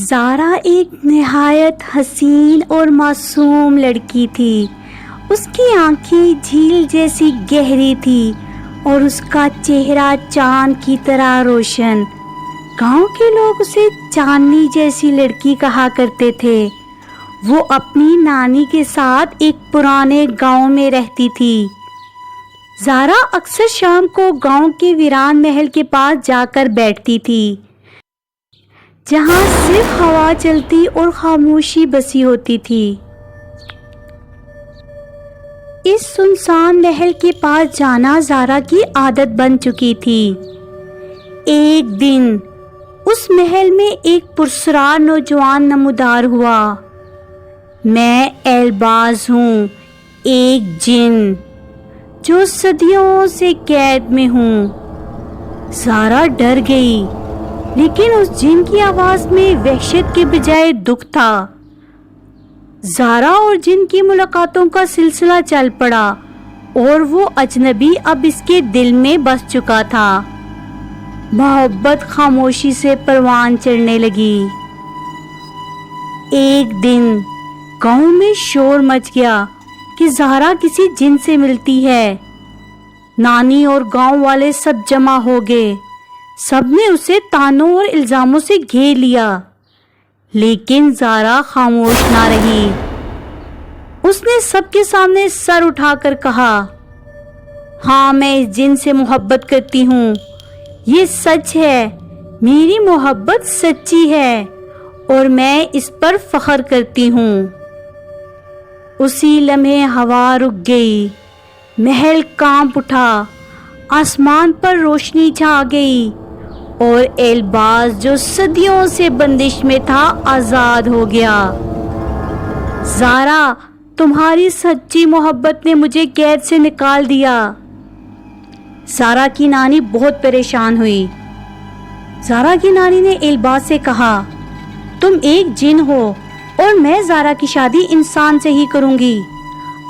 زارا ایک نہایت حسین اور معصوم لڑکی تھی۔ اس کی آنکھیں جھیل جیسی گہری تھی اور اس کا چہرہ چاند کی طرح روشن۔ گاؤں کے لوگ اسے چاندنی جیسی لڑکی کہا کرتے تھے۔ وہ اپنی نانی کے ساتھ ایک پرانے گاؤں میں رہتی تھی۔ زارا اکثر شام کو گاؤں کے ویران محل کے پاس جا کر بیٹھتی تھی، جہاں صرف ہوا چلتی اور خاموشی بسی ہوتی تھی۔ اس سنسان محل کے پاس جانا زارا کی عادت بن چکی تھی۔ ایک دن اس محل میں ایک پرسرار نوجوان نمودار ہوا۔ میں ایلباز ہوں، ایک جن جو صدیوں سے قید میں ہوں۔ زارا ڈر گئی، لیکن اس جن کی آواز میں وحشت کے بجائے دکھ تھا۔ زارا اور جن کی ملاقاتوں کا سلسلہ چل پڑا اور وہ اجنبی اب اس کے دل میں بس چکا تھا۔ محبت خاموشی سے پروان چڑھنے لگی۔ ایک دن گاؤں میں شور مچ گیا کہ زارا کسی جن سے ملتی ہے۔ نانی اور گاؤں والے سب جمع ہو گئے۔ سب نے اسے طعنوں اور الزاموں سے گھیر لیا، لیکن زارا خاموش نہ رہی۔ اس نے سب کے سامنے سر اٹھا کر کہا، ہاں میں اس جن سے محبت کرتی ہوں، یہ سچ ہے، میری محبت سچی ہے اور میں اس پر فخر کرتی ہوں۔ اسی لمحے ہوا رک گئی، محل کانپ اٹھا، آسمان پر روشنی چھا گئی اور ایلباز جو صدیوں سے بندش میں تھا آزاد ہو گیا۔ زارا، تمہاری سچی محبت نے مجھے قید سے نکال دیا۔ زارا کی نانی بہت پریشان ہوئی۔ زارا کی نانی نے ایلباز سے کہا، تم ایک جن ہو اور میں زارا کی شادی انسان سے ہی کروں گی۔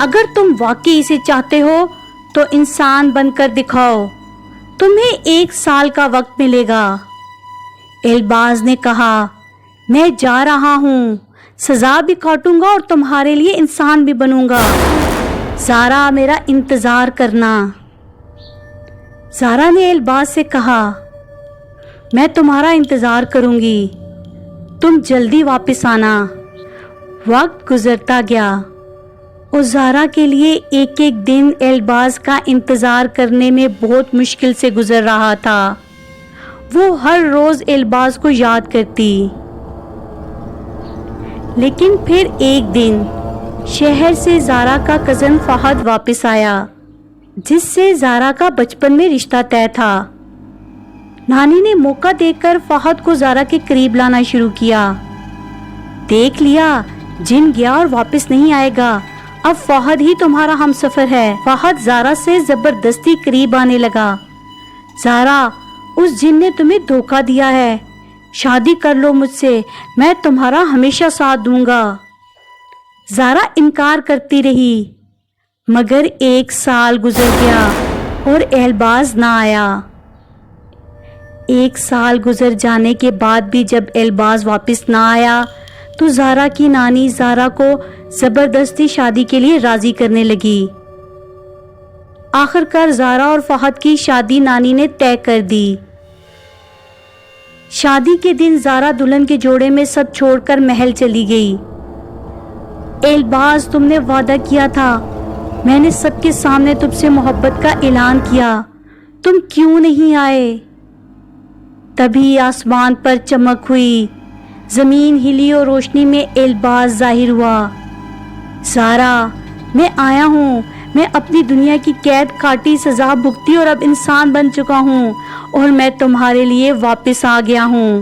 اگر تم واقعی اسے چاہتے ہو تو انسان بن کر دکھاؤ، تمہیں 1 سال کا وقت ملے گا۔ ایلباز نے کہا، میں جا رہا ہوں، سزا بھی کاٹوں گا اور تمہارے لیے انسان بھی بنوں گا۔ زارا، میرا انتظار کرنا۔ زارا نے ایلباز سے کہا، میں تمہارا انتظار کروں گی، تم جلدی واپس آنا۔ وقت گزرتا گیا اور زارا کے لیے ایک ایک دن ایلباز کا انتظار کرنے میں بہت مشکل سے گزر رہا تھا۔ وہ ہر روز ایلباز کو یاد کرتی۔ لیکن پھر ایک دن شہر سے زارا کا کزن فہد واپس آیا، جس سے زارا کا بچپن میں رشتہ طے تھا۔ نانی نے موقع دیکھ کر فہد کو زارا کے قریب لانا شروع کیا۔ دیکھ لیا، جن گیا اور واپس نہیں آئے گا، اب فہد ہی تمہارا ہم سفر ہے۔ فہد زارا سے زبردستی قریب آنے لگا۔ زارا، اس جن نے تمہیں دھوکہ دیا ہے، شادی کر لو مجھ سے، میں تمہارا ہمیشہ ساتھ دوں گا۔ زارا انکار کرتی رہی، مگر 1 سال گزر گیا اور ایلباز نہ آیا۔ 1 سال گزر جانے کے بعد بھی جب ایلباز واپس نہ آیا تو زارا کی نانی زارا کو زبردستی شادی کے لیے راضی کرنے لگی۔ آخر کار زارا اور فہد کی شادی نانی نے طے کر دی۔ شادی کے دن زارا دلہن کے جوڑے میں سب چھوڑ کر محل چلی گئی۔ ایلباز، تم نے وعدہ کیا تھا، میں نے سب کے سامنے تم سے محبت کا اعلان کیا، تم کیوں نہیں آئے؟ تبھی آسمان پر چمک ہوئی، زمین ہلی اور روشنی میں ایلباز ظاہر ہوا۔ زارا، میں آیا ہوں، میں اپنی دنیا کی قید کاٹی، سزا بھگتی اور اب انسان بن چکا ہوں اور میں تمہارے لیے واپس آ گیا ہوں۔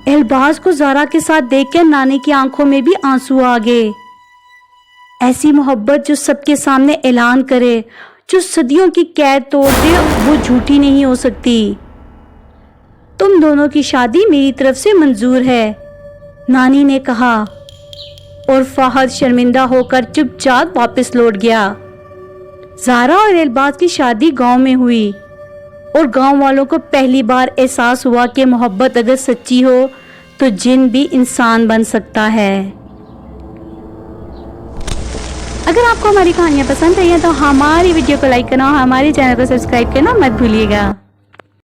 ایلباز کو زارا کے ساتھ دیکھ کر نانی کی آنکھوں میں بھی آنسو آ گئے۔ ایسی محبت جو سب کے سامنے اعلان کرے، جو صدیوں کی قید توڑ دے، وہ جھوٹی نہیں ہو سکتی۔ تم دونوں کی شادی میری طرف سے منظور ہے، نانی نے کہا، اور فہد شرمندہ ہو کر چپ چاپ واپس لوٹ گیا۔ زارا اور ایلباز کی شادی گاؤں میں ہوئی اور گاؤں والوں کو پہلی بار احساس ہوا کہ محبت اگر سچی ہو تو جن بھی انسان بن سکتا ہے۔ اگر آپ کو ہماری کہانیاں پسند ہیں تو ہماری ویڈیو کو لائک کرنا اور ہمارے چینل کو سبسکرائب کرنا مت بھولیے گا۔